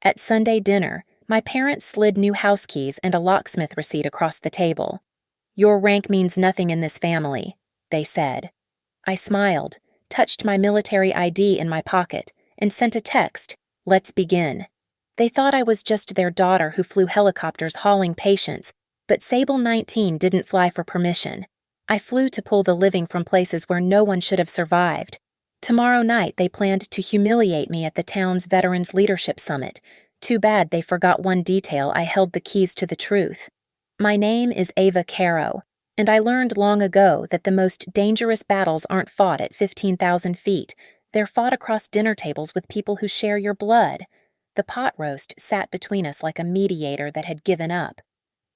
At Sunday dinner, my parents slid new house keys and a locksmith receipt across the table. "Your rank means nothing in this family," they said. I smiled, touched my military ID in my pocket, and sent a text, "Let's begin." They thought I was just their daughter who flew helicopters hauling patients, but Sable 19 didn't fly for permission. I flew to pull the living from places where no one should have survived. Tomorrow night they planned to humiliate me at the town's Veterans Leadership Summit. Too bad they forgot one detail: I held the keys to the truth. My name is Ava Caro, and I learned long ago that the most dangerous battles aren't fought at 15,000 feet. They're fought across dinner tables with people who share your blood. The pot roast sat between us like a mediator that had given up.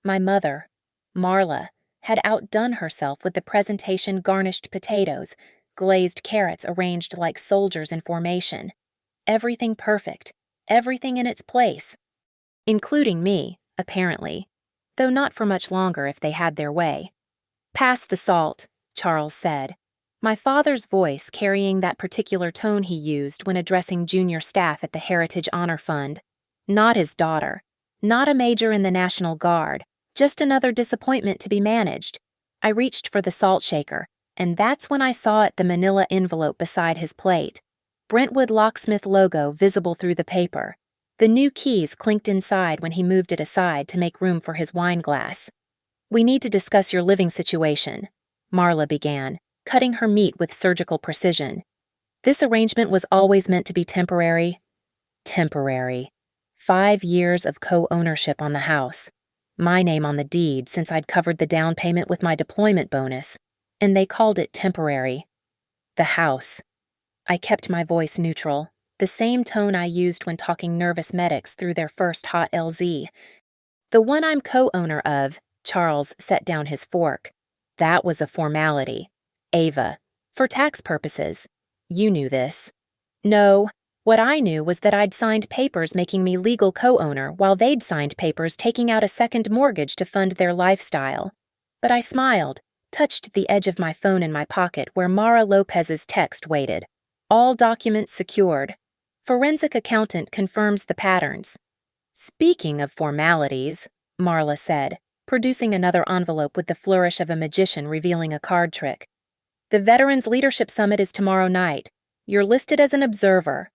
My mother, Marla, had outdone herself with the presentation: garnished potatoes, glazed carrots arranged like soldiers in formation. Everything perfect, everything in its place. Including me, apparently, though not for much longer if they had their way. "Pass the salt," Charles said, my father's voice carrying that particular tone he used when addressing junior staff at the Heritage Honor Fund. Not his daughter, not a major in the National Guard, just another disappointment to be managed. I reached for the salt shaker, and that's when I saw it: the manila envelope beside his plate. Brentwood Locksmith logo visible through the paper. The new keys clinked inside when he moved it aside to make room for his wine glass. "We need to discuss your living situation," Marla began, cutting her meat with surgical precision. "This arrangement was always meant to be temporary." Temporary. 5 years of co-ownership on the house. My name on the deed since I'd covered the down payment with my deployment bonus, and they called it temporary. The house. I kept my voice neutral, the same tone I used when talking nervous medics through their first hot LZ. "The one I'm co-owner of," Charles set down his fork. "That was a formality. Ava. For tax purposes. You knew this." "No. What I knew was that I'd signed papers making me legal co-owner while they'd signed papers taking out a second mortgage to fund their lifestyle." But I smiled, touched the edge of my phone in my pocket where Mara Lopez's text waited. "All documents secured. Forensic accountant confirms the patterns." "Speaking of formalities," Marla said, producing another envelope with the flourish of a magician revealing a card trick. "The Veterans Leadership Summit is tomorrow night. You're listed as an observer."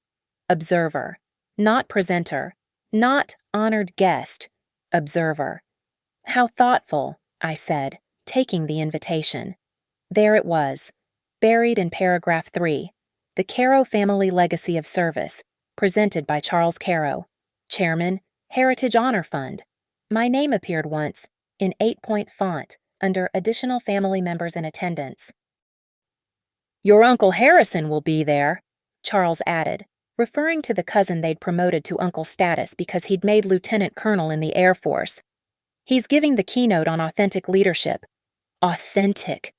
Observer. Not presenter. Not honored guest. Observer. "How thoughtful," I said, taking the invitation. There it was, buried in paragraph 3. The Caro Family Legacy of Service, presented by Charles Caro, Chairman, Heritage Honor Fund. My name appeared once, in 8-point font, under Additional Family Members in Attendance. "Your Uncle Harrison will be there," Charles added, referring to the cousin they'd promoted to uncle status because he'd made lieutenant colonel in the Air Force. "He's giving the keynote on authentic leadership." Authentic.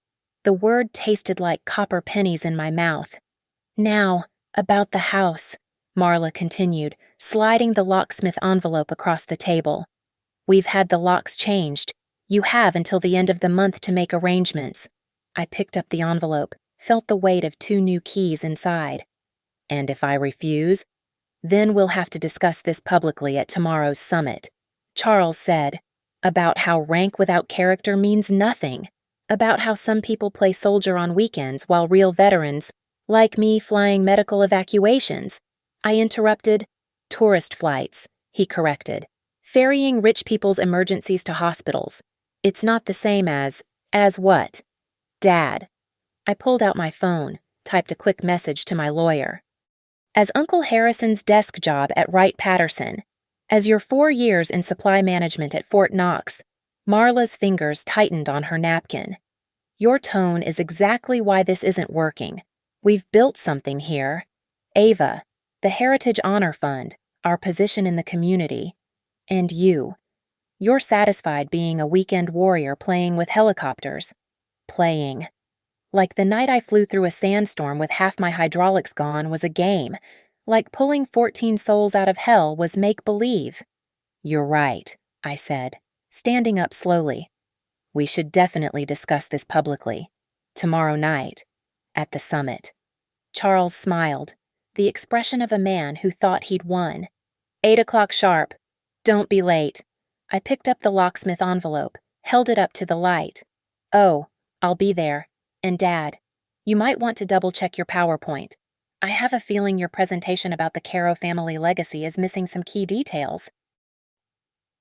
The word tasted like copper pennies in my mouth. "Now, about the house," Marla continued, sliding the locksmith envelope across the table. "We've had the locks changed. You have until the end of the month to make arrangements." I picked up the envelope, felt the weight of 2 new keys inside. "And if I refuse? Then we'll have to discuss this publicly at tomorrow's summit," Charles said, "about how rank without character means nothing, about how some people play soldier on weekends while real veterans, like me, flying medical evacuations." I interrupted. "Tourist flights," he corrected. "Ferrying rich people's emergencies to hospitals. It's not the same as what?" "Dad." I pulled out my phone, typed a quick message to my lawyer. "As Uncle Harrison's desk job at Wright-Patterson, as your 4 years in supply management at Fort Knox," Marla's fingers tightened on her napkin. "Your tone is exactly why this isn't working. We've built something here. Ava, the Heritage Honor Fund, our position in the community, and you. You're satisfied being a weekend warrior playing with helicopters. Playing. Like the night I flew through a sandstorm with half my hydraulics gone was a game. Like pulling 14 souls out of hell was make-believe." "You're right," I said, standing up slowly. "We should definitely discuss this publicly. Tomorrow night. At the summit." Charles smiled, the expression of a man who thought he'd won. 8 o'clock sharp. Don't be late. I picked up the locksmith envelope, held it up to the light. Oh, I'll be there. And Dad, you might want to double-check your PowerPoint. I have a feeling your presentation about the Caro family legacy is missing some key details.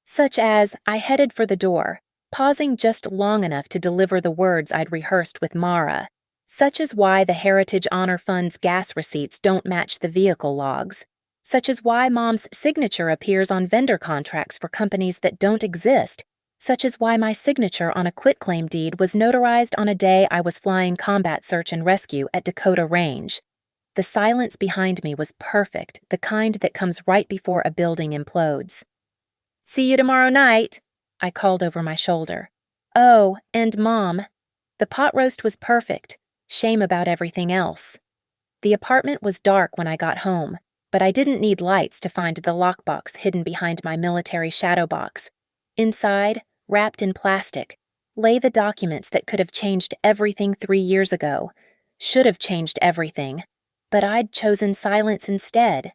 Such as, I headed for the door, pausing just long enough to deliver the words I'd rehearsed with Mara, such as why the Heritage Honor Fund's gas receipts don't match the vehicle logs, such as why Mom's signature appears on vendor contracts for companies that don't exist, such as why my signature on a quitclaim deed was notarized on a day I was flying combat search and rescue at Dakota Range. The silence behind me was perfect, the kind that comes right before a building implodes. See you tomorrow night, I called over my shoulder. Oh, and Mom. The pot roast was perfect. Shame about everything else. The apartment was dark when I got home, but I didn't need lights to find the lockbox hidden behind my military shadow box. Inside, wrapped in plastic, lay the documents that could have changed everything 3 years ago. Should have changed everything. But I'd chosen silence instead.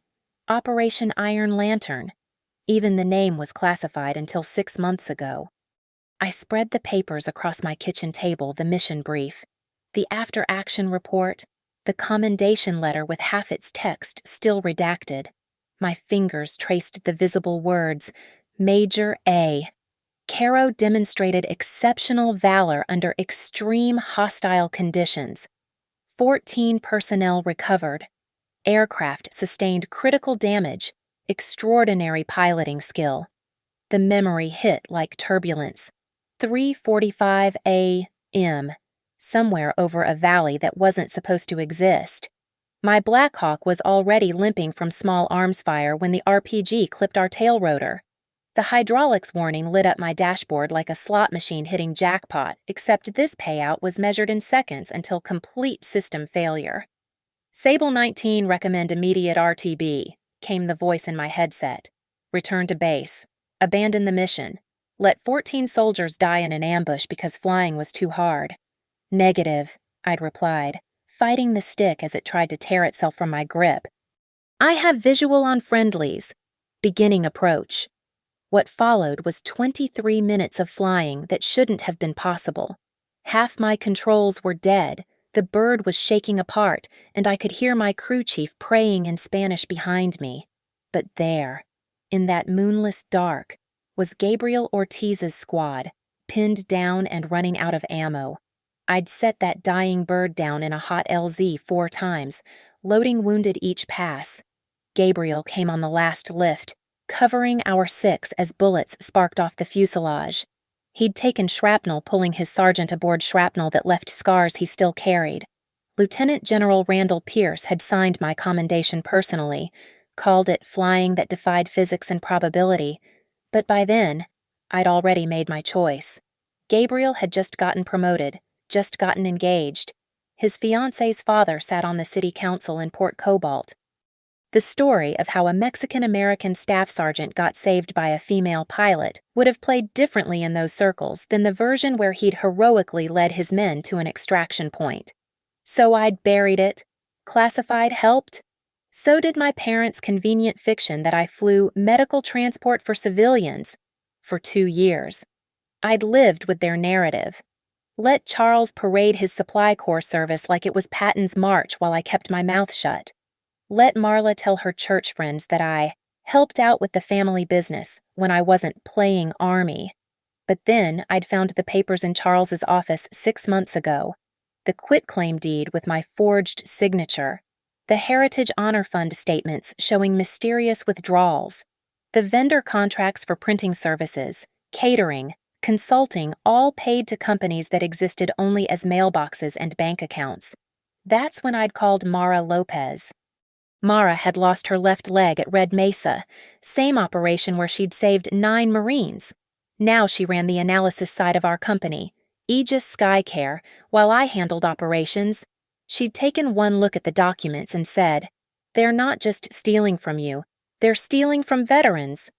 Operation Iron Lantern. Even the name was classified until 6 months ago. I spread the papers across my kitchen table, the mission brief, the after-action report, the commendation letter with half its text still redacted. My fingers traced the visible words, Major A. Caro demonstrated exceptional valor under extreme hostile conditions. 14 personnel recovered. Aircraft sustained critical damage. Extraordinary piloting skill. The memory hit like turbulence. 3:45 a.m., somewhere over a valley that wasn't supposed to exist. My Black Hawk was already limping from small arms fire when the RPG clipped our tail rotor. The hydraulics warning lit up my dashboard like a slot machine hitting jackpot, except this payout was measured in seconds until complete system failure. Sable 19 recommend immediate RTB, came the voice in my headset. Return to base. Abandon the mission. Let 14 soldiers die in an ambush because flying was too hard. Negative, I'd replied, fighting the stick as it tried to tear itself from my grip. I have visual on friendlies. Beginning approach. What followed was 23 minutes of flying that shouldn't have been possible. Half my controls were dead, the bird was shaking apart, and I could hear my crew chief praying in Spanish behind me. But there, in that moonless dark, was Gabriel Ortiz's squad, pinned down and running out of ammo. I'd set that dying bird down in a hot LZ 4 times, loading wounded each pass. Gabriel came on the last lift, covering our 6 as bullets sparked off the fuselage. He'd taken shrapnel, pulling his sergeant aboard shrapnel that left scars he still carried. Lieutenant General Randall Pierce had signed my commendation personally, called it flying that defied physics and probability, but by then, I'd already made my choice. Gabriel had just gotten promoted, just gotten engaged. His fiancée's father sat on the city council in Port Cobalt. The story of how a Mexican-American staff sergeant got saved by a female pilot would have played differently in those circles than the version where he'd heroically led his men to an extraction point. So I'd buried it. Classified helped. So did my parents' convenient fiction that I flew medical transport for civilians for 2 years. I'd lived with their narrative. Let Charles parade his supply corps service like it was Patton's March while I kept my mouth shut. Let Marla tell her church friends that I helped out with the family business when I wasn't playing army. But then I'd found the papers in Charles's office 6 months ago. The quitclaim deed with my forged signature. The Heritage Honor Fund statements showing mysterious withdrawals. The vendor contracts for printing services, catering, consulting, all paid to companies that existed only as mailboxes and bank accounts. That's when I'd called Mara Lopez. Mara had lost her left leg at Red Mesa, same operation where she'd saved 9 Marines. Now she ran the analysis side of our company, Aegis Skycare, while I handled operations. She'd taken one look at the documents and said, "They're not just stealing from you, they're stealing from veterans."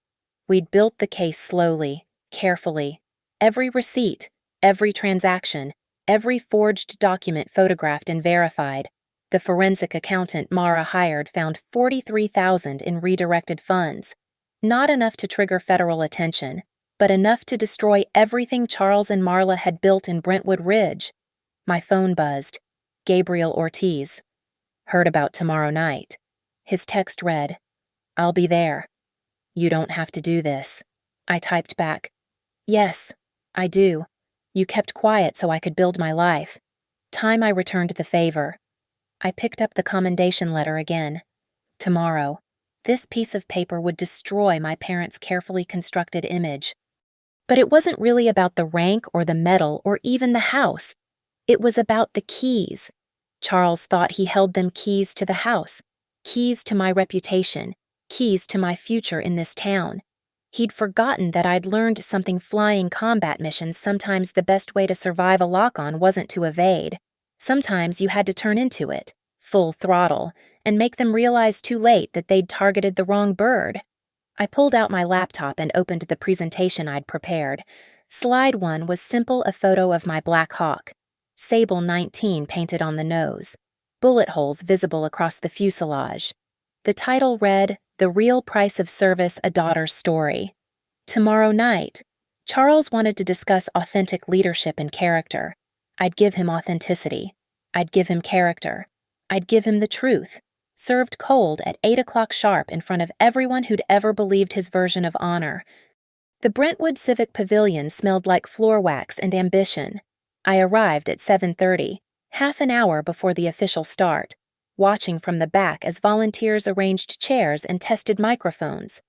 We'd built the case slowly, carefully. Every receipt, every transaction, every forged document photographed and verified. The forensic accountant Mara hired found $43,000 in redirected funds. Not enough to trigger federal attention, but enough to destroy everything Charles and Marla had built in Brentwood Ridge. My phone buzzed. Gabriel Ortiz. Heard about tomorrow night. His text read, "I'll be there. You don't have to do this." I typed back, "Yes, I do. You kept quiet so I could build my life. Time I returned the favor." I picked up the commendation letter again. Tomorrow, this piece of paper would destroy my parents' carefully constructed image. But it wasn't really about the rank or the medal or even the house. It was about the keys. Charles thought he held them keys to the house, keys to my reputation, keys to my future in this town. He'd forgotten that I'd learned something flying combat missions sometimes the best way to survive a lock-on wasn't to evade. Sometimes you had to turn into it, full throttle, and make them realize too late that they'd targeted the wrong bird. I pulled out my laptop and opened the presentation I'd prepared. Slide 1 was simple a photo of my Black Hawk. Sable 19 painted on the nose. Bullet holes visible across the fuselage. The title read, "The Real Price of Service, A Daughter's Story." Tomorrow night, Charles wanted to discuss authentic leadership and character. I'd give him authenticity. I'd give him character. I'd give him the truth, served cold at 8 o'clock sharp in front of everyone who'd ever believed his version of honor. The Brentwood Civic Pavilion smelled like floor wax and ambition. I arrived at 7:30, half an hour before the official start, watching from the back as volunteers arranged chairs and tested microphones.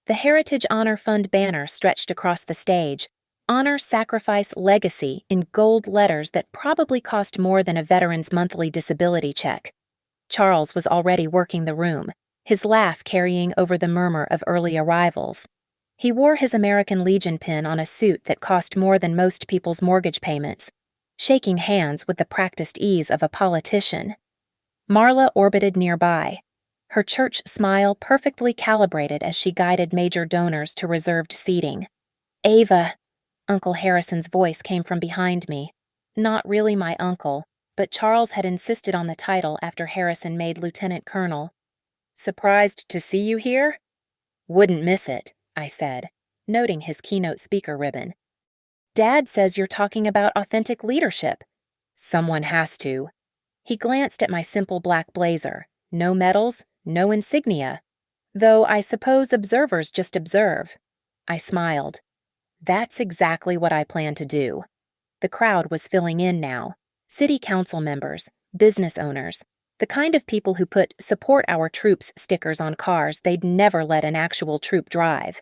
The Heritage Honor Fund banner stretched across the stage, "Honor, Sacrifice, Legacy" in gold letters that probably cost more than a veteran's monthly disability check. Charles was already working the room, his laugh carrying over the murmur of early arrivals. He wore his American Legion pin on a suit that cost more than most people's mortgage payments, shaking hands with the practiced ease of a politician. Marla orbited nearby, her church smile perfectly calibrated as she guided major donors to reserved seating. "Ava," Uncle Harrison's voice came from behind me. Not really my uncle, but Charles had insisted on the title after Harrison made lieutenant colonel. "Surprised to see you here?" "Wouldn't miss it," I said, noting his keynote speaker ribbon. "Dad says you're talking about authentic leadership." "Someone has to." He glanced at my simple black blazer. No medals, no insignia. Though I suppose observers just observe. I smiled. That's exactly what I plan to do. The crowd was filling in now. City council members, business owners, the kind of people who put "Support Our Troops" stickers on cars they'd never let an actual troop drive.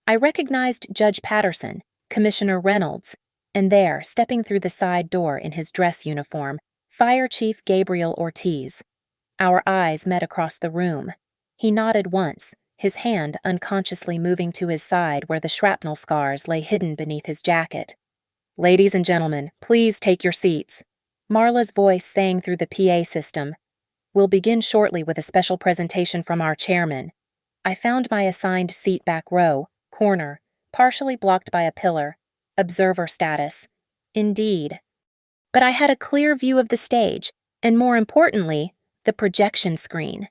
I recognized Judge Patterson, Commissioner Reynolds, and there, stepping through the side door in his dress uniform, Fire Chief Gabriel Ortiz. Our eyes met across the room. He nodded once, his hand unconsciously moving to his side where the shrapnel scars lay hidden beneath his jacket. "Ladies and gentlemen, please take your seats." Marla's voice sang through the PA system. "We'll begin shortly with a special presentation from our chairman." I found my assigned seat back row, corner, partially blocked by a pillar. Observer status. Indeed. But I had a clear view of the stage, and more importantly, the projection screen.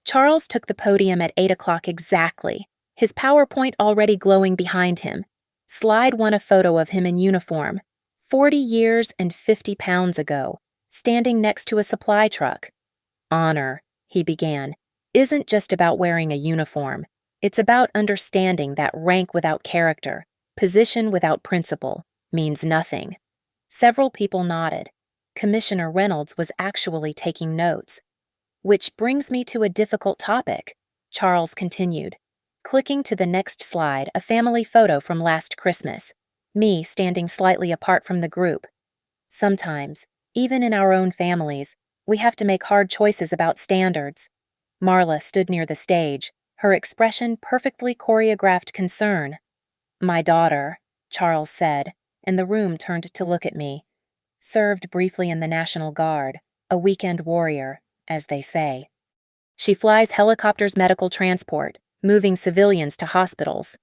Charles took the podium at 8 o'clock exactly, his PowerPoint already glowing behind him. Slide 1 a photo of him in uniform, 40 years and 50 pounds ago, standing next to a supply truck. "Honor," he began, "isn't just about wearing a uniform. It's about understanding that rank without character, position without principle, means nothing." Several people nodded. Commissioner Reynolds was actually taking notes. "Which brings me to a difficult topic," Charles continued, clicking to the next slide a family photo from last Christmas, me standing slightly apart from the group. "Sometimes, even in our own families, we have to make hard choices about standards." Marla stood near the stage, her expression perfectly choreographed concern. "My daughter," Charles said, and the room turned to look at me. "Served briefly in the National Guard, a weekend warrior, as they say. She flies helicopters medical transport, moving civilians to hospitals.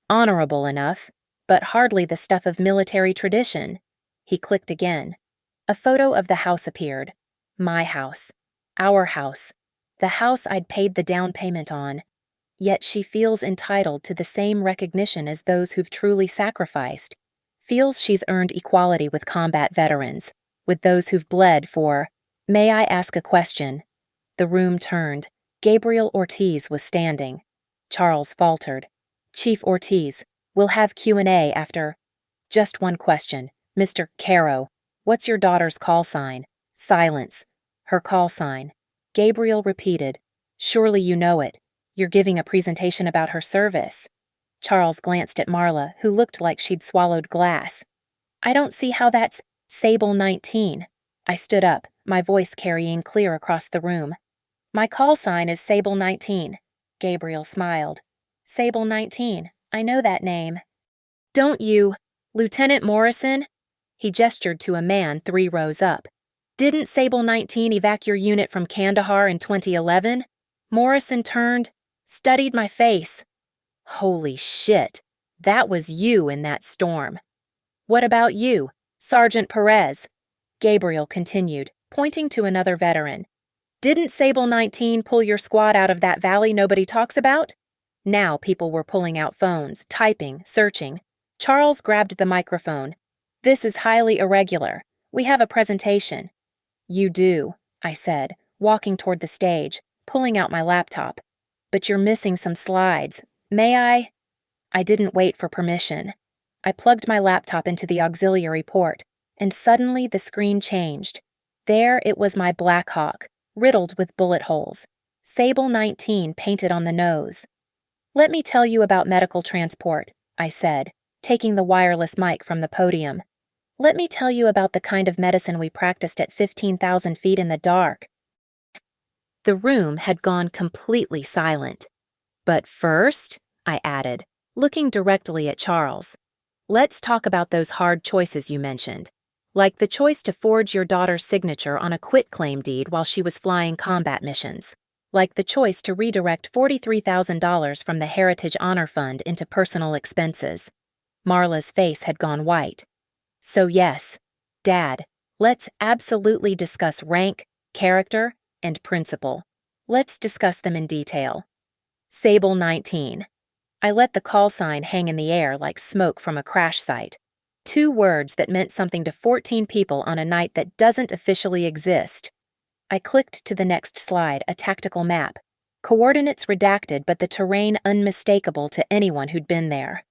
Honorable enough, but hardly the stuff of military tradition." He clicked again. A photo of the house appeared. My house. Our house. The house I'd paid the down payment on. Yet she feels entitled to the same recognition as those who've truly sacrificed. Feels she's earned equality with combat veterans, with those who've bled for, "May I ask a question?" The room turned. Gabriel Ortiz was standing. Charles faltered. "Chief Ortiz, we'll have Q&A after." "Just one question. Mr. Caro, what's your daughter's call sign?" Silence. "Her call sign." Gabriel repeated. "Surely you know it. You're giving a presentation about her service." Charles glanced at Marla, who looked like she'd swallowed glass. "I don't see how that's Sable 19. I stood up, my voice carrying clear across the room. "My call sign is Sable 19. Gabriel smiled. "Sable 19. I know that name." "Don't you, Lieutenant Morrison?" He gestured to a man 3 rows up. "Didn't Sable 19 evac your unit from Kandahar in 2011? Morrison turned, studied my face. "Holy shit, that was you in that storm." "What about you, Sergeant Perez?" Gabriel continued, pointing to another veteran. "Didn't Sable 19 pull your squad out of that valley nobody talks about?" Now people were pulling out phones, typing, searching. Charles grabbed the microphone. "This is highly irregular. We have a presentation." "You do," I said, walking toward the stage, pulling out my laptop. "But you're missing some slides. May I?" I didn't wait for permission. I plugged my laptop into the auxiliary port, and suddenly the screen changed. There it was my Black Hawk, riddled with bullet holes. Sable 19 painted on the nose. "Let me tell you about medical transport," I said, taking the wireless mic from the podium. "Let me tell you about the kind of medicine we practiced at 15,000 feet in the dark." The room had gone completely silent. "But first," I added, looking directly at Charles, "let's talk about those hard choices you mentioned, like the choice to forge your daughter's signature on a quitclaim deed while she was flying combat missions, like the choice to redirect $43,000 from the Heritage Honor Fund into personal expenses." Marla's face had gone white. "So yes, Dad, let's absolutely discuss rank, character, and principle. Let's discuss them in detail." Sable 19. I let the call sign hang in the air like smoke from a crash site. 2 words that meant something to 14 people on a night that doesn't officially exist. I clicked to the next slide, a tactical map. Coordinates redacted, but the terrain unmistakable to anyone who'd been there.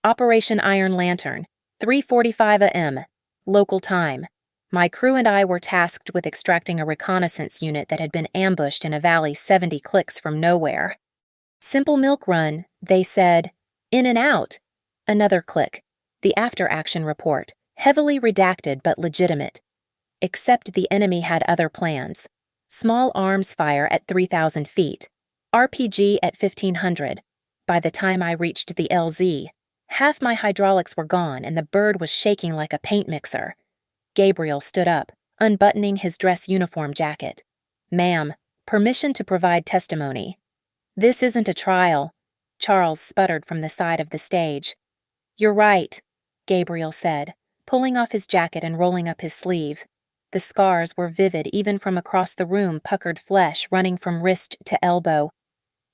Operation Iron Lantern, 3:45 a.m. Local time. My crew and I were tasked with extracting a reconnaissance unit that had been ambushed in a valley 70 clicks from nowhere. "Simple milk run," they said. "In and out." Another click. The after-action report, heavily redacted but legitimate. Except the enemy had other plans. Small arms fire at 3,000 feet. RPG at 1,500. By the time I reached the LZ, half my hydraulics were gone and the bird was shaking like a paint mixer. Gabriel stood up, unbuttoning his dress uniform jacket. "Ma'am, permission to provide testimony." "This isn't a trial," Charles sputtered from the side of the stage. "You're right," Gabriel said, pulling off his jacket and rolling up his sleeve. The scars were vivid even from across the room, puckered flesh running from wrist to elbow.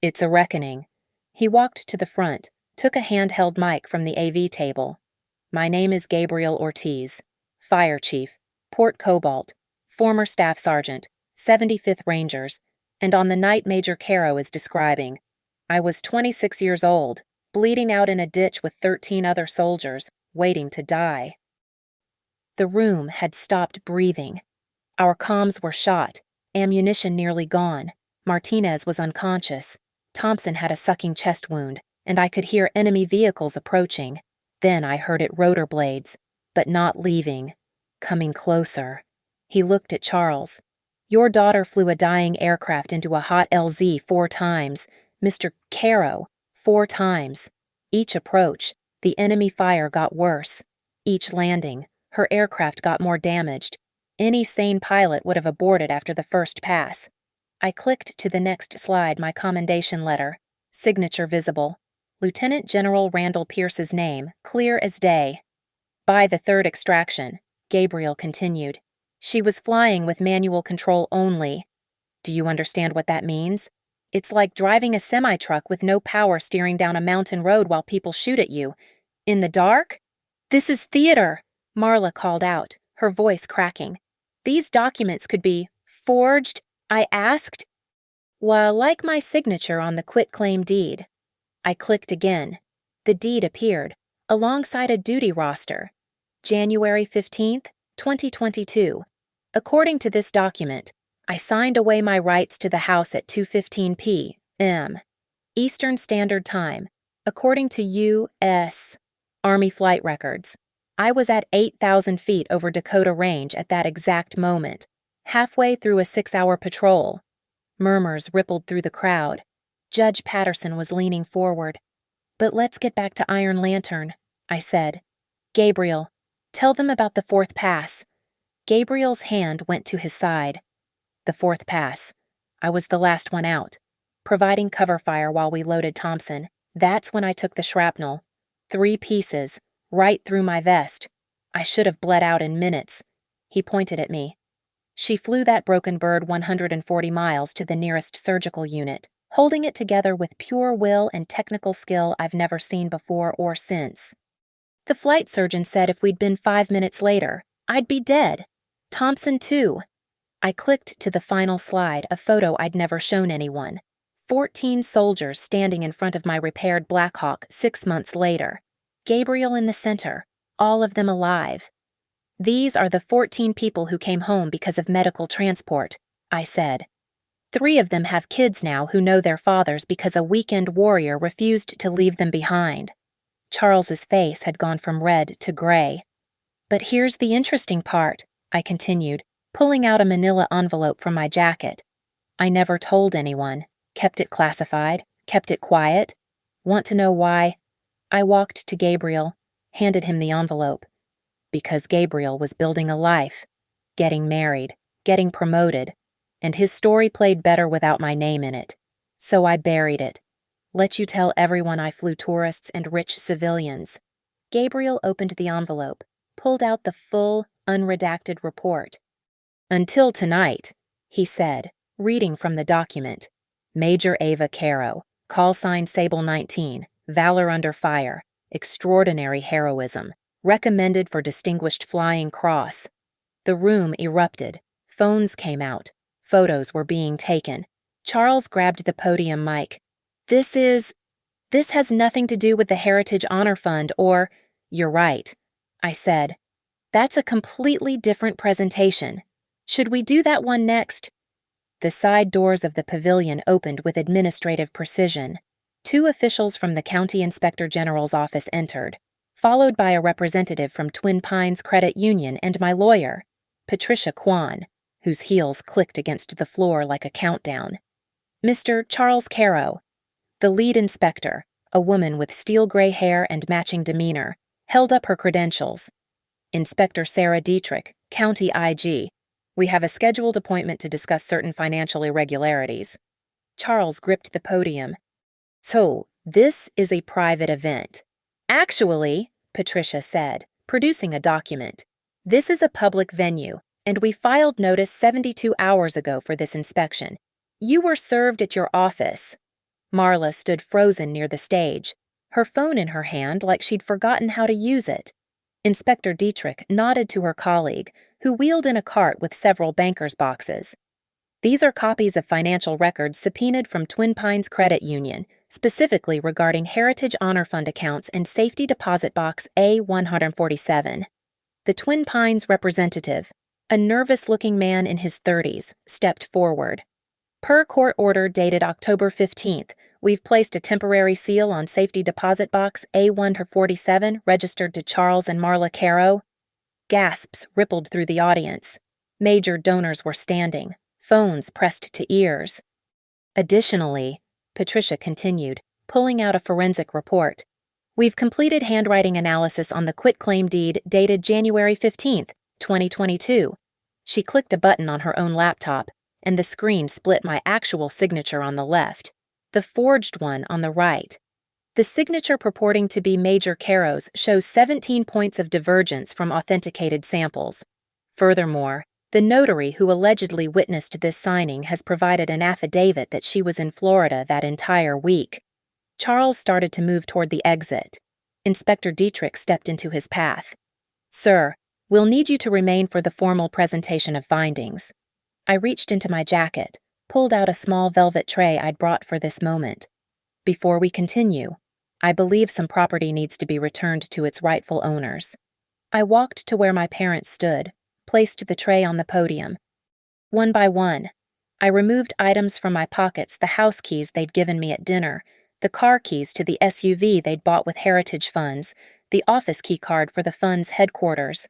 "It's a reckoning." He walked to the front, took a handheld mic from the AV table. "My name is Gabriel Ortiz, Fire Chief, Port Cobalt, former Staff Sergeant, 75th Rangers, and on the night Major Caro is describing. I was 26 years old, bleeding out in a ditch with 13 other soldiers, waiting to die." The room had stopped breathing. Our comms were shot, ammunition nearly gone. Martinez was unconscious. Thompson had a sucking chest wound, and I could hear enemy vehicles approaching. Then I heard it rotor blades, but not leaving, coming closer. He looked at Charles. "Your daughter flew a dying aircraft into a hot LZ 4 times. Mr. Caro, 4 times. Each approach, the enemy fire got worse. Each landing, her aircraft got more damaged. Any sane pilot would have aborted after the first pass." I clicked to the next slide, my commendation letter. Signature visible. Lieutenant General Randall Pierce's name, clear as day. "By the 3rd extraction," Gabriel continued. "She was flying with manual control only." "Do you understand what that means?" It's like driving a semi-truck with no power steering down a mountain road while people shoot at you. In the dark? This is theater, Marla called out, her voice cracking. These documents could be forged, I asked. Well, like my signature on the quitclaim deed. I clicked again. The deed appeared, alongside a duty roster. January 15th, 2022. According to this document, I signed away my rights to the house at 2:15 p.m. Eastern Standard Time, according to U.S. Army flight records. I was at 8,000 feet over Dakota Range at that exact moment, halfway through a 6-hour patrol. Murmurs rippled through the crowd. Judge Patterson was leaning forward. But let's get back to Iron Lantern, I said. Gabriel, tell them about the fourth pass. Gabriel's hand went to his side. The fourth pass. I was the last one out, providing cover fire while we loaded Thompson. That's when I took the shrapnel. 3 pieces, right through my vest. I should have bled out in minutes. He pointed at me. She flew that broken bird 140 miles to the nearest surgical unit, holding it together with pure will and technical skill I've never seen before or since. The flight surgeon said if we'd been 5 minutes later, I'd be dead. Thompson, too. I clicked to the final slide, a photo I'd never shown anyone. 14 soldiers standing in front of my repaired Blackhawk 6 months later. Gabriel in the center, all of them alive. These are the 14 people who came home because of medical transport, I said. 3 of them have kids now who know their fathers because a weekend warrior refused to leave them behind. Charles's face had gone from red to gray. But here's the interesting part, I continued, pulling out a manila envelope from my jacket. I never told anyone, kept it classified, kept it quiet. Want to know why? I walked to Gabriel, handed him the envelope. Because Gabriel was building a life, getting married, getting promoted, and his story played better without my name in it. So I buried it. Let you tell everyone I flew tourists and rich civilians. Gabriel opened the envelope, pulled out the full, unredacted report. Until tonight, he said, reading from the document. Major Ava Caro, call sign Sable 19, valor under fire, extraordinary heroism, recommended for Distinguished Flying Cross. The room erupted. Phones came out. Photos were being taken. Charles grabbed the podium mic. This has nothing to do with the Heritage Honor Fund or, you're right, I said. That's a completely different presentation. Should we do that one next? The side doors of the pavilion opened with administrative precision. 2 officials from the County Inspector General's office entered, followed by a representative from Twin Pines Credit Union and my lawyer, Patricia Kwan, whose heels clicked against the floor like a countdown. Mr. Charles Caro, the lead inspector, a woman with steel gray hair and matching demeanor, held up her credentials. Inspector Sarah Dietrich, County IG. We have a scheduled appointment to discuss certain financial irregularities. Charles gripped the podium. So, this is a private event. Actually, Patricia said, producing a document. This is a public venue, and we filed notice 72 hours ago for this inspection. You were served at your office. Marla stood frozen near the stage, her phone in her hand like she'd forgotten how to use it. Inspector Dietrich nodded to her colleague, who wheeled in a cart with several banker's boxes. These are copies of financial records subpoenaed from Twin Pines Credit Union, specifically regarding Heritage Honor Fund accounts and Safety Deposit Box A147. The Twin Pines representative, a nervous-looking man in his 30s, stepped forward. Per court order dated October 15th, we've placed a temporary seal on Safety Deposit Box A147 registered to Charles and Marla Caro. Gasps rippled through the audience. Major donors were standing, phones pressed to ears. Additionally, Patricia continued, pulling out a forensic report. We've completed handwriting analysis on the quitclaim deed dated January 15th, 2022. She clicked a button on her own laptop, and the screen split my actual signature on the left, the forged one on the right. The signature purporting to be Major Caro's shows 17 points of divergence from authenticated samples. Furthermore, The notary who allegedly witnessed this signing has provided an affidavit that she was in Florida that entire week. Charles started to move toward the exit. Inspector Dietrich stepped into his path. "Sir, we'll need you to remain for the formal presentation of findings." I reached into my jacket, pulled out a small velvet tray I'd brought for this moment. "Before we continue, I believe some property needs to be returned to its rightful owners." I walked to where my parents stood, placed the tray on the podium. One by one, I removed items from my pockets: the house keys they'd given me at dinner, the car keys to the SUV they'd bought with heritage funds, the office key card for the fund's headquarters.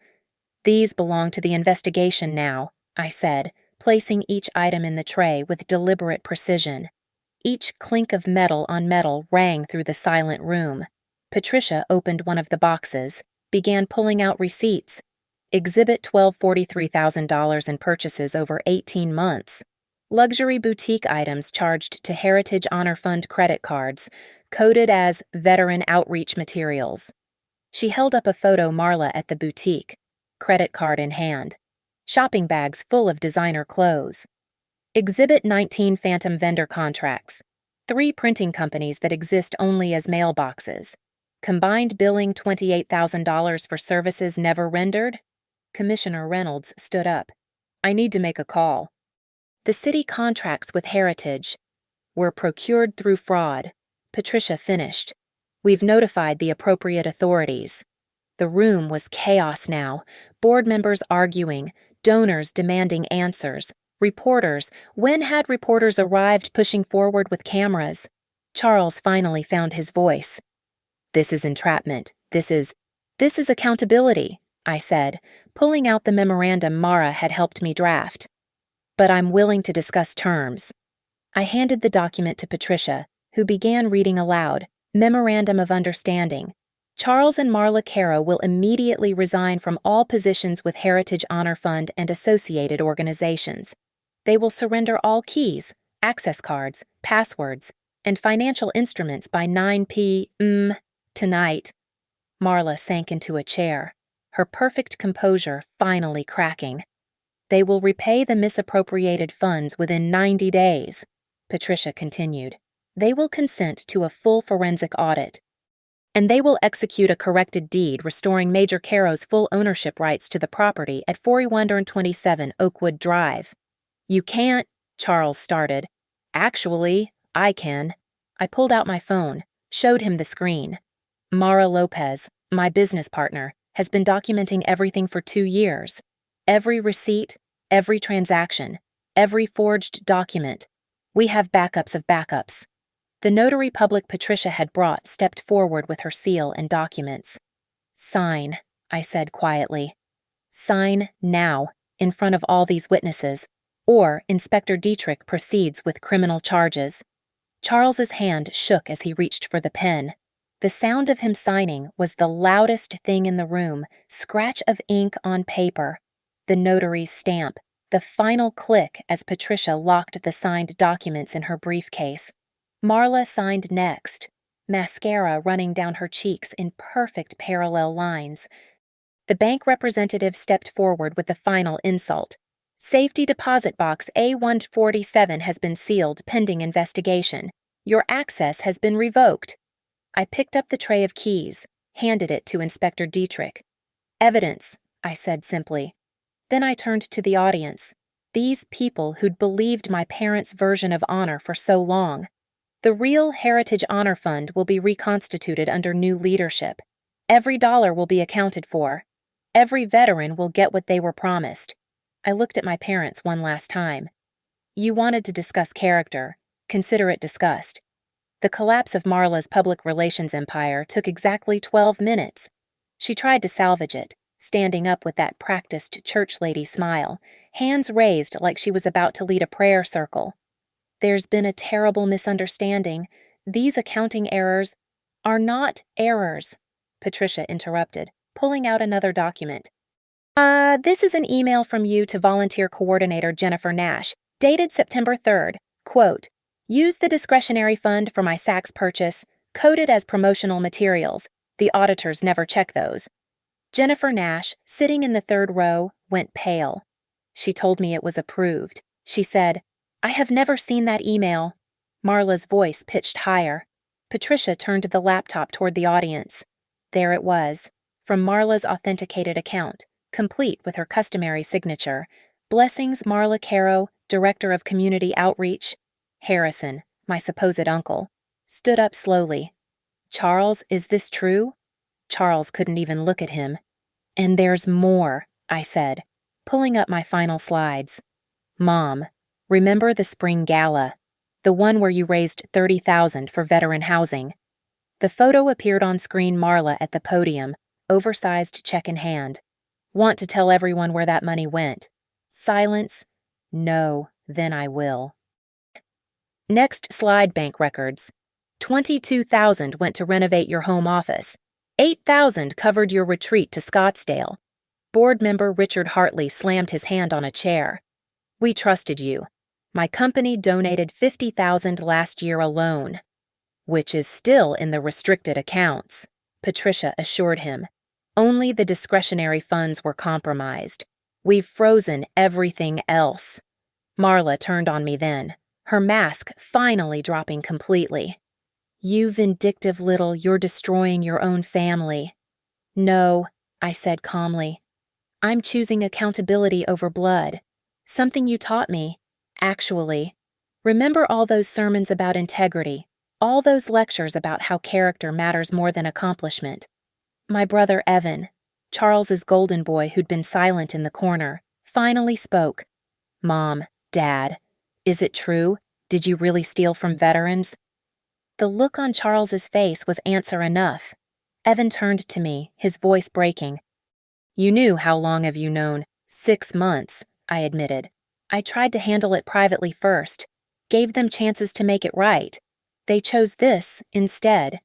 "These belong to the investigation now," I said, placing each item in the tray with deliberate precision. Each clink of metal on metal rang through the silent room. Patricia opened one of the boxes, began pulling out receipts. Exhibit 12, $43,000 in purchases over 18 months. Luxury boutique items charged to Heritage Honor Fund credit cards, coded as veteran outreach materials. She held up a photo Marla at the boutique, credit card in hand. Shopping bags full of designer clothes. Exhibit 19, phantom vendor contracts. 3 printing companies that exist only as mailboxes. Combined billing $28,000 for services never rendered? Commissioner Reynolds stood up. "I need to make a call." "The city contracts with Heritage were procured through fraud," Patricia finished. "We've notified the appropriate authorities." The room was chaos now, board members arguing, donors demanding answers, reporters. When had reporters arrived pushing forward with cameras? Charles finally found his voice. "This is entrapment. This is accountability," I said, pulling out the memorandum Mara had helped me draft. "But I'm willing to discuss terms." I handed the document to Patricia, who began reading aloud. "Memorandum of Understanding. Charles and Marla Caro will immediately resign from all positions with Heritage Honor Fund and associated organizations. They will surrender all keys, access cards, passwords, and financial instruments by 9 p.m. tonight." Marla sank into a chair, her perfect composure finally cracking. "They will repay the misappropriated funds within 90 days, Patricia continued. "They will consent to a full forensic audit. And they will execute a corrected deed restoring Major Caro's full ownership rights to the property at 4127 Oakwood Drive." "You can't," Charles started. "Actually, I can." I pulled out my phone, showed him the screen. "Mara Lopez, my business partner, has been documenting everything for 2 years. Every receipt, every transaction, every forged document. We have backups of backups." The notary public Patricia had brought stepped forward with her seal and documents. "Sign," I said quietly. "Sign now, in front of all these witnesses, or Inspector Dietrich proceeds with criminal charges." Charles's hand shook as he reached for the pen. The sound of him signing was the loudest thing in the room, scratch of ink on paper. The notary's stamp, the final click as Patricia locked the signed documents in her briefcase. Marla signed next, mascara running down her cheeks in perfect parallel lines. The bank representative stepped forward with the final insult. "Safety deposit box A147 has been sealed pending investigation. Your access has been revoked." I picked up the tray of keys, handed it to Inspector Dietrich. "Evidence," I said simply. Then I turned to the audience. These people who'd believed my parents' version of honor for so long. The real Heritage Honor Fund will be reconstituted under new leadership. Every dollar will be accounted for. Every veteran will get what they were promised. I looked at my parents one last time. "You wanted to discuss character. Consider it discussed." The collapse of Marla's public relations empire took exactly 12 minutes. She tried to salvage it, standing up with that practiced church lady smile, hands raised like she was about to lead a prayer circle. "There's been a terrible misunderstanding. These accounting errors are not errors," Patricia interrupted, pulling out another document. This is an email from you to Volunteer Coordinator Jennifer Nash, dated September 3rd. Quote, use the discretionary fund for my Saks purchase, coded as promotional materials. The auditors never check those. Jennifer Nash, sitting in the third row, went pale. She told me it was approved. She said, "I have never seen that email." Marla's voice pitched higher. Patricia turned the laptop toward the audience. There it was, from Marla's authenticated account, complete with her customary signature. Blessings, Marla Caro, Director of Community Outreach. Harrison, my supposed uncle, stood up slowly. "Charles, is this true?" Charles couldn't even look at him. "And there's more," I said, pulling up my final slides. "Mom, remember the spring gala? The one where you raised $30,000 for veteran housing?" The photo appeared on screen, Marla at the podium, oversized check in hand. "Want to tell everyone where that money went?" Silence. "No, then I will." Next slide, bank records. $22,000 went to renovate your home office. $8,000 covered your retreat to Scottsdale. Board member Richard Hartley slammed his hand on a chair. "We trusted you. My company donated $50,000 last year alone." "Which is still in the restricted accounts," Patricia assured him. "Only the discretionary funds were compromised. We've frozen everything else." Marla turned on me then, her mask finally dropping completely. "You vindictive you're destroying your own family." "No," I said calmly. "I'm choosing accountability over blood. Something you taught me, actually. Remember all those sermons about integrity, all those lectures about how character matters more than accomplishment?" My brother Evan, Charles's golden boy who'd been silent in the corner, finally spoke. "Mom, Dad, is it true? Did you really steal from veterans?" The look on Charles's face was answer enough. Evan turned to me, his voice breaking. "You knew how long have you known?" 6 months, I admitted. "I tried to handle it privately first, gave them chances to make it right. They chose this instead."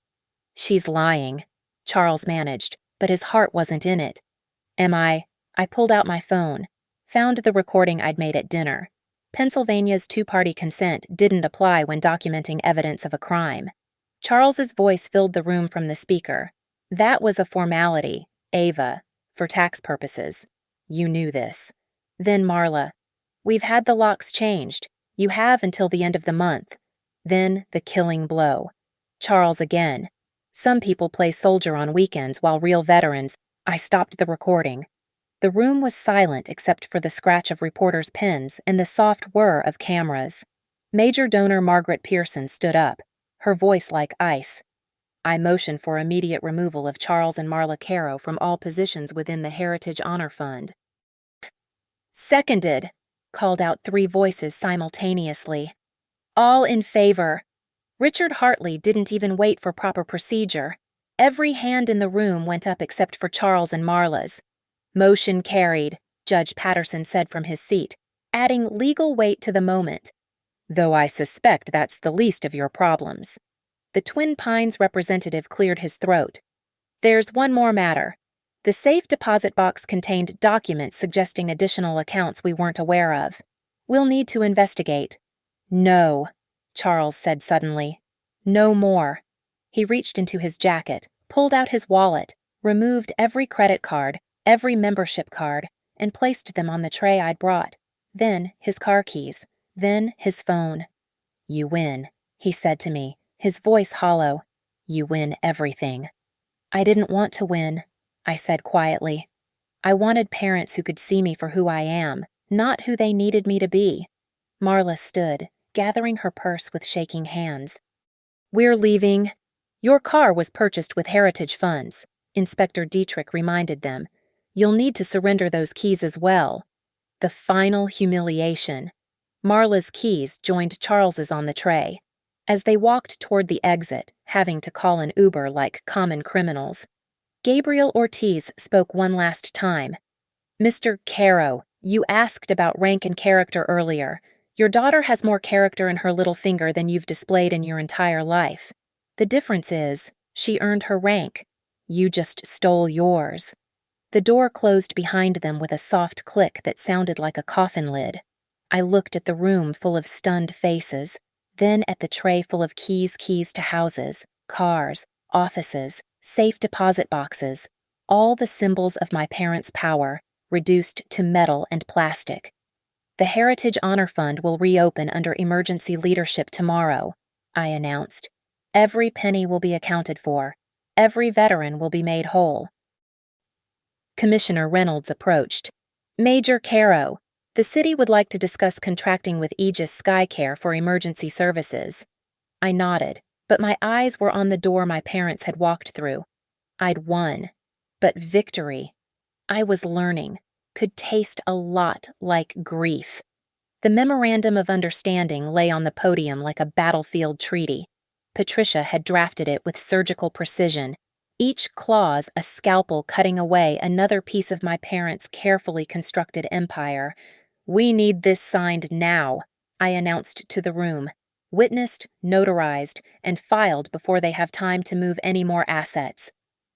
"She's lying," Charles managed, but his heart wasn't in it. "Am I?" I pulled out my phone, found the recording I'd made at dinner. Pennsylvania's two-party consent didn't apply when documenting evidence of a crime. Charles's voice filled the room from the speaker. "That was a formality, Ava, for tax purposes. You knew this." Then Marla, "We've had the locks changed. You have until the end of the month." Then the killing blow. Charles again. "Some people play soldier on weekends while real veterans." I stopped the recording. The room was silent except for the scratch of reporters' pens and the soft whir of cameras. Major Donor Margaret Pearson stood up, her voice like ice. "I motion for immediate removal of Charles and Marla Caro from all positions within the Heritage Honor Fund." "Seconded," called out 3 voices simultaneously. "All in favor." Richard Hartley didn't even wait for proper procedure. Every hand in the room went up except for Charles and Marla's. "Motion carried," Judge Patterson said from his seat, adding legal weight to the moment. "Though I suspect that's the least of your problems." The Twin Pines representative cleared his throat. "There's one more matter. The safe deposit box contained documents suggesting additional accounts we weren't aware of. We'll need to investigate." "No," Charles said suddenly. "No more." He reached into his jacket, pulled out his wallet, removed every credit card, every membership card, and placed them on the tray I'd brought. Then his car keys. Then his phone. "You win," he said to me, his voice hollow. "You win everything." "I didn't want to win," I said quietly. "I wanted parents who could see me for who I am, not who they needed me to be." Marla stood, gathering her purse with shaking hands. "We're leaving." "Your car was purchased with heritage funds," Inspector Dietrich reminded them. "You'll need to surrender those keys as well." The final humiliation. Marla's keys joined Charles's on the tray. As they walked toward the exit, having to call an Uber like common criminals, Gabriel Ortiz spoke one last time. "Mr. Caro, you asked about rank and character earlier. Your daughter has more character in her little finger than you've displayed in your entire life. The difference is, she earned her rank. You just stole yours." The door closed behind them with a soft click that sounded like a coffin lid. I looked at the room full of stunned faces, then at the tray full of keys to houses, cars, offices, safe deposit boxes, all the symbols of my parents' power, reduced to metal and plastic, The Heritage Honor Fund will reopen under emergency leadership tomorrow, I announced. Every penny will be accounted for. Every veteran will be made whole. Commissioner Reynolds approached. Major Caro, the city would like to discuss contracting with Aegis Skycare for emergency services. I nodded, but my eyes were on the door my parents had walked through. I'd won. But victory, I was learning, could taste a lot like grief. The memorandum of understanding lay on the podium like a battlefield treaty. Patricia had drafted it with surgical precision, each clause a scalpel cutting away another piece of my parents' carefully constructed empire. We need this signed now, I announced to the room, witnessed, notarized, and filed before they have time to move any more assets.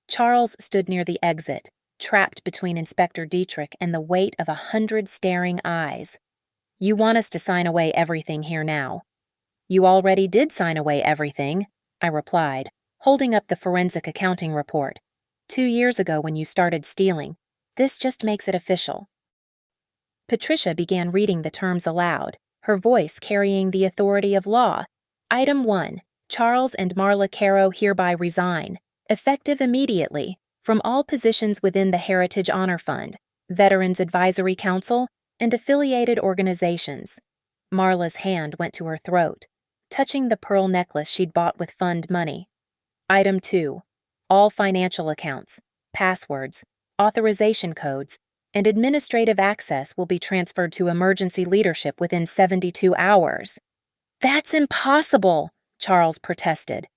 Charles stood near the exit, trapped between Inspector Dietrich and the weight of 100 staring eyes. You want us to sign away everything here now. You already did sign away everything, I replied, holding up the forensic accounting report. 2 years ago when you started stealing. This just makes it official. Patricia began reading the terms aloud, her voice carrying the authority of law. Item 1. Charles and Marla Caro hereby resign, effective immediately, from all positions within the Heritage Honor Fund, Veterans Advisory Council, and affiliated organizations. Marla's hand went to her throat, touching the pearl necklace she'd bought with fund money. Item 2. All financial accounts, passwords, authorization codes, and administrative access will be transferred to emergency leadership within 72 hours. That's impossible, Charles protested.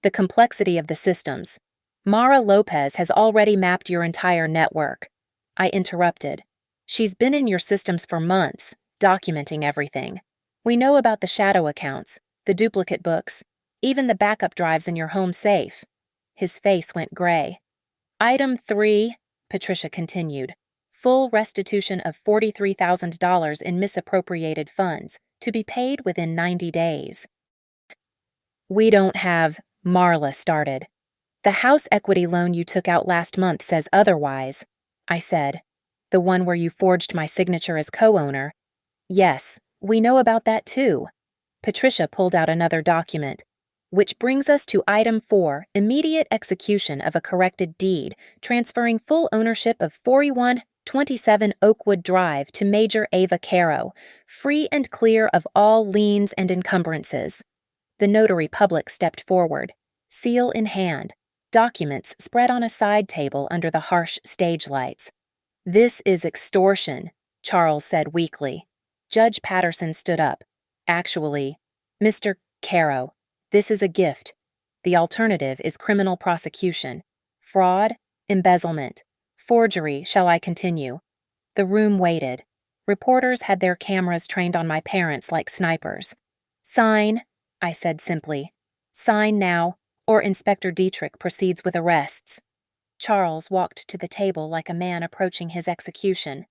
The complexity of the systems. Mara Lopez has already mapped your entire network. I interrupted. She's been in your systems for months, documenting everything. We know about the shadow accounts, the duplicate books, even the backup drives in your home safe. His face went gray. Item 3, Patricia continued. Full restitution of $43,000 in misappropriated funds, to be paid within 90 days. We don't have, Marla started. The house equity loan you took out last month says otherwise, I said. The one where you forged my signature as co-owner. Yes, we know about that too. Patricia pulled out another document. Which brings us to Item 4, immediate execution of a corrected deed, transferring full ownership of 4127 Oakwood Drive to Major Ava Caro, free and clear of all liens and encumbrances. The notary public stepped forward, seal in hand, documents spread on a side table under the harsh stage lights. This is extortion, Charles said weakly. Judge Patterson stood up. Actually, Mr. Caro, this is a gift. The alternative is criminal prosecution. Fraud, embezzlement, forgery, shall I continue? The room waited. Reporters had their cameras trained on my parents like snipers. Sign, I said simply. Sign now, or Inspector Dietrich proceeds with arrests. Charles walked to the table like a man approaching his execution.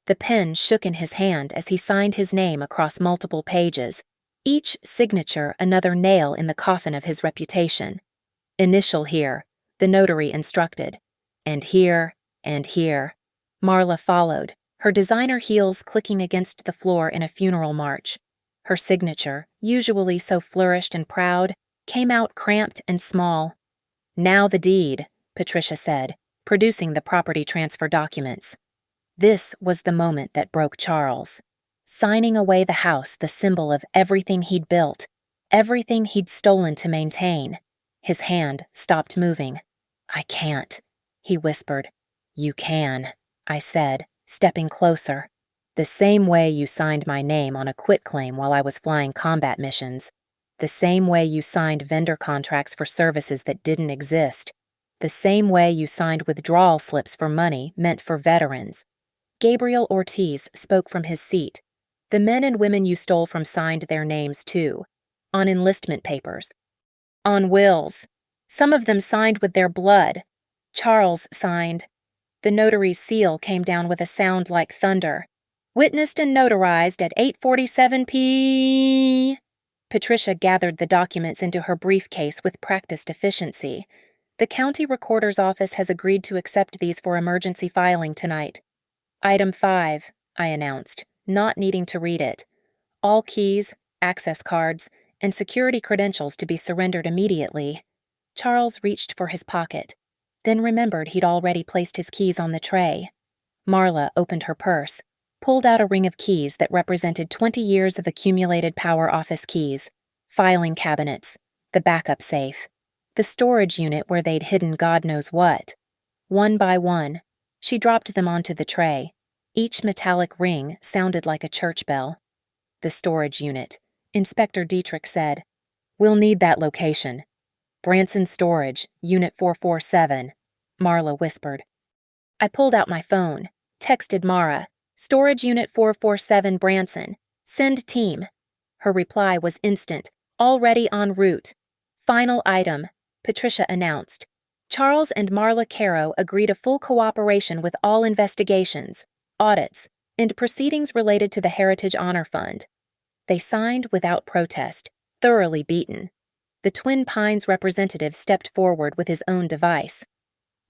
The pen shook in his hand as he signed his name across multiple pages, each signature another nail in the coffin of his reputation. Initial here, the notary instructed. And here, and here. Marla followed, her designer heels clicking against the floor in a funeral march. Her signature, usually so flourished and proud, came out cramped and small. Now the deed, Patricia said, producing the property transfer documents. This was the moment that broke Charles. Signing away the house, the symbol of everything he'd built, everything he'd stolen to maintain. His hand stopped moving. I can't, he whispered. You can, I said, stepping closer. The same way you signed my name on a quitclaim while I was flying combat missions. The same way you signed vendor contracts for services that didn't exist. The same way you signed withdrawal slips for money meant for veterans. Gabriel Ortiz spoke from his seat. The men and women you stole from signed their names too, on enlistment papers, on wills. Some of them signed with their blood. Charles signed. The notary's seal came down with a sound like thunder. Witnessed and notarized at 8:47 p. Patricia gathered the documents into her briefcase with practiced efficiency. The county recorder's office has agreed to accept these for emergency filing tonight. Item 5, I announced. not needing to read it. All keys, access cards, and security credentials to be surrendered immediately. Charles reached for his pocket, then remembered he'd already placed his keys on the tray. Marla opened her purse, pulled out a ring of keys that represented 20 years of accumulated power office keys, filing cabinets, the backup safe, the storage unit where they'd hidden God knows what. One by one, she dropped them onto the tray. Each metallic ring sounded like a church bell. The storage unit, Inspector Dietrich said. "We'll need that location." "Branson Storage, Unit 447, Marla whispered. I pulled out my phone, texted Mara, "Storage Unit 447 Branson. Send team." Her reply was instant, "Already en route." "Final item," Patricia announced. Charles and Marla Caro agree to full cooperation with all investigations, audits, and proceedings related to the Heritage Honor Fund. They signed without protest, thoroughly beaten. The Twin Pines representative stepped forward with his own device.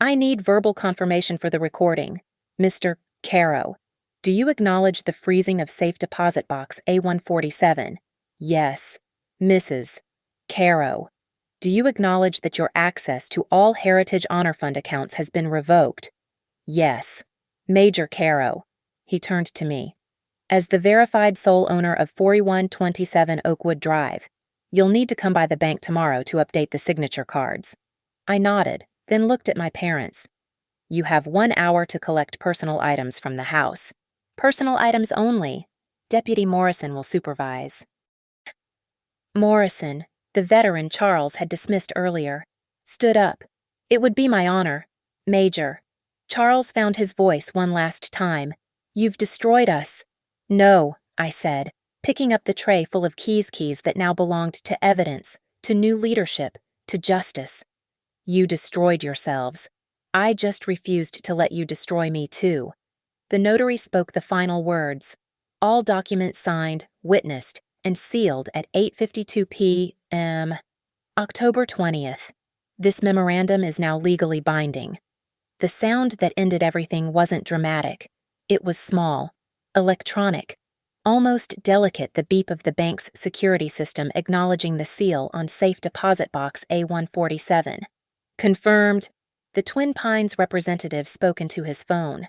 "I need verbal confirmation for the recording. Mr. Caro, do you acknowledge the freezing of safe deposit box A147? Yes. Mrs. Caro, do you acknowledge that your access to all Heritage Honor Fund accounts has been revoked? Yes. Major Caro," he turned to me, "as the verified sole owner of 4127 Oakwood Drive, you'll need to come by the bank tomorrow to update the signature cards." I nodded, then looked at my parents. "You have 1 hour to collect personal items from the house. Personal items only. Deputy Morrison will supervise." Morrison, the veteran Charles had dismissed earlier, stood up. "It would be my honor. Major." Charles found his voice one last time. "You've destroyed us." "No," I said, picking up the tray full of keys that now belonged to evidence, to new leadership, to justice. "You destroyed yourselves. I just refused to let you destroy me too." The notary spoke the final words. All documents signed, witnessed, and sealed at 8:52 p.m. October 20th. This memorandum is now legally binding. The sound that ended everything wasn't dramatic. It was small, electronic, almost delicate, the beep of the bank's security system acknowledging the seal on safe deposit box A147. "Confirmed." The Twin Pines representative spoke into his phone.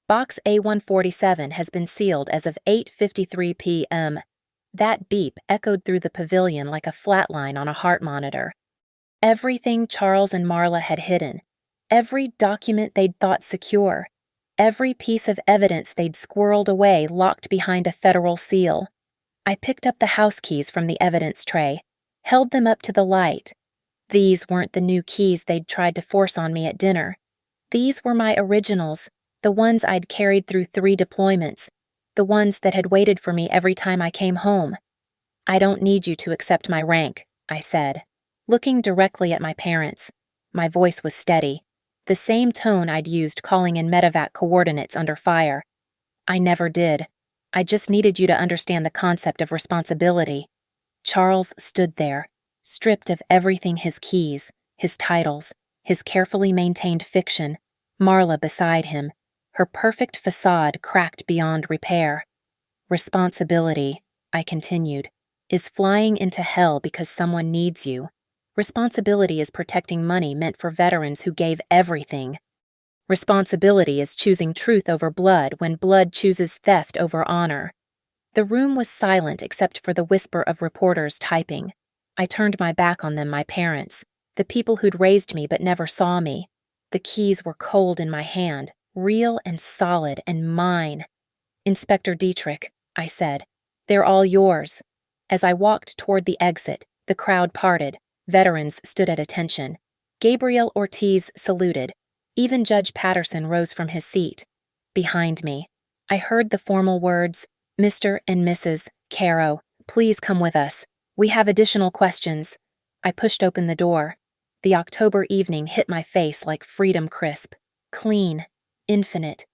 "Box A147 has been sealed as of 8:53 p.m. That beep echoed through the pavilion like a flatline on a heart monitor. Everything Charles and Marla had hidden, every document they'd thought secure, every piece of evidence they'd squirreled away locked behind a federal seal. I picked up the house keys from the evidence tray, held them up to the light. These weren't the new keys they'd tried to force on me at dinner. These were my originals, the ones I'd carried through 3 deployments, the ones that had waited for me every time I came home. "I don't need you to accept my rank," I said, looking directly at my parents. My voice was steady, the same tone I'd used calling in medevac coordinates under fire. "I never did. I just needed you to understand the concept of responsibility." Charles stood there, stripped of everything, his keys, his titles, his carefully maintained fiction, Marla beside him, her perfect facade cracked beyond repair. "Responsibility," I continued, "is flying into hell because someone needs you. Responsibility is protecting money meant for veterans who gave everything. Responsibility is choosing truth over blood when blood chooses theft over honor." The room was silent except for the whisper of reporters typing. I turned my back on them, my parents, the people who'd raised me but never saw me. The keys were cold in my hand, real and solid and mine. "Inspector Dietrich," I said, "they're all yours." As I walked toward the exit, the crowd parted. Veterans stood at attention. Gabriel Ortiz saluted. Even Judge Patterson rose from his seat. Behind me, I heard the formal words, "Mr. and Mrs. Caro, please come with us. We have additional questions." I pushed open the door. The October evening hit my face like freedom crisp. Clean. Infinite.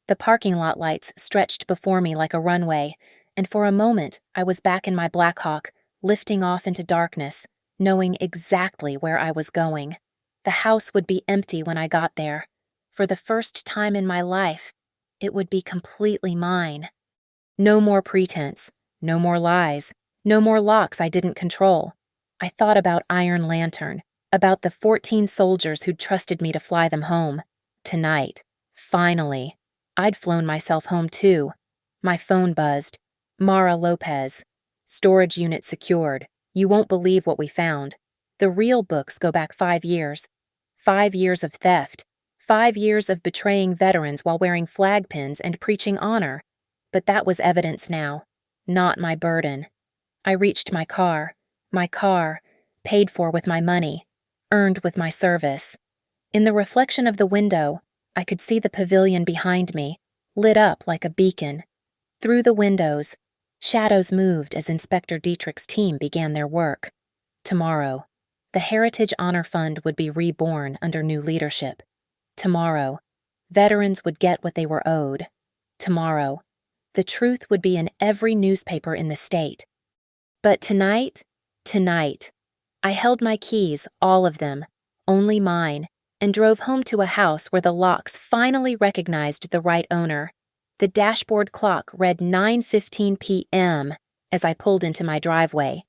The parking lot lights stretched before me like a runway, and for a moment I was back in my Blackhawk, lifting off into darkness, knowing exactly where I was going. The house would be empty when I got there. For the first time in my life, it would be completely mine. No more pretense. No more lies. No more locks I didn't control. I thought about Iron Lantern, about the 14 soldiers who'd trusted me to fly them home. Tonight, finally, I'd flown myself home too. My phone buzzed. Mara Lopez. Storage unit secured. You won't believe what we found. The real books go back 5 years. 5 years of theft. 5 years of betraying veterans while wearing flag pins and preaching honor. But that was evidence now, not my burden. I reached my car, paid for with my money, earned with my service. In the reflection of the window, I could see the pavilion behind me, lit up like a beacon. Through the windows, shadows moved as Inspector Dietrich's team began their work. Tomorrow, the Heritage Honor Fund would be reborn under new leadership. Tomorrow, veterans would get what they were owed. Tomorrow, the truth would be in every newspaper in the state. But tonight, I held my keys, all of them, only mine, and drove home to a house where the locks finally recognized the right owner. The dashboard clock read 9:15 p.m. as I pulled into my driveway.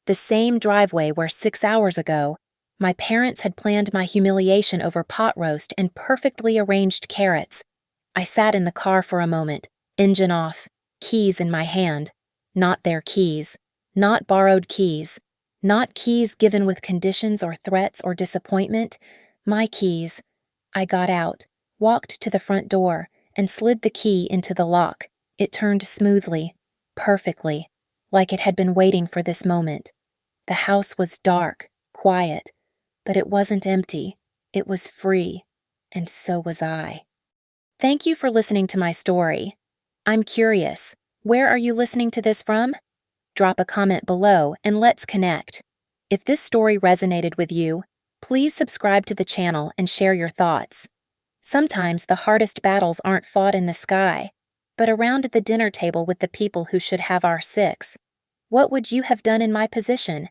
The same driveway where 6 hours ago, my parents had planned my humiliation over pot roast and perfectly arranged carrots. I sat in the car for a moment, engine off, keys in my hand. Not their keys, not borrowed keys, not keys given with conditions or threats or disappointment. My keys. I got out, walked to the front door, and slid the key into the lock. It turned smoothly, perfectly, like it had been waiting for this moment. The house was dark, quiet, but it wasn't empty. It was free, and so was I. Thank you for listening to my story. I'm curious, where are you listening to this from? Drop a comment below and let's connect. If this story resonated with you, please subscribe to the channel and share your thoughts. Sometimes the hardest battles aren't fought in the sky, but around the dinner table with the people who should have our six. What would you have done in my position?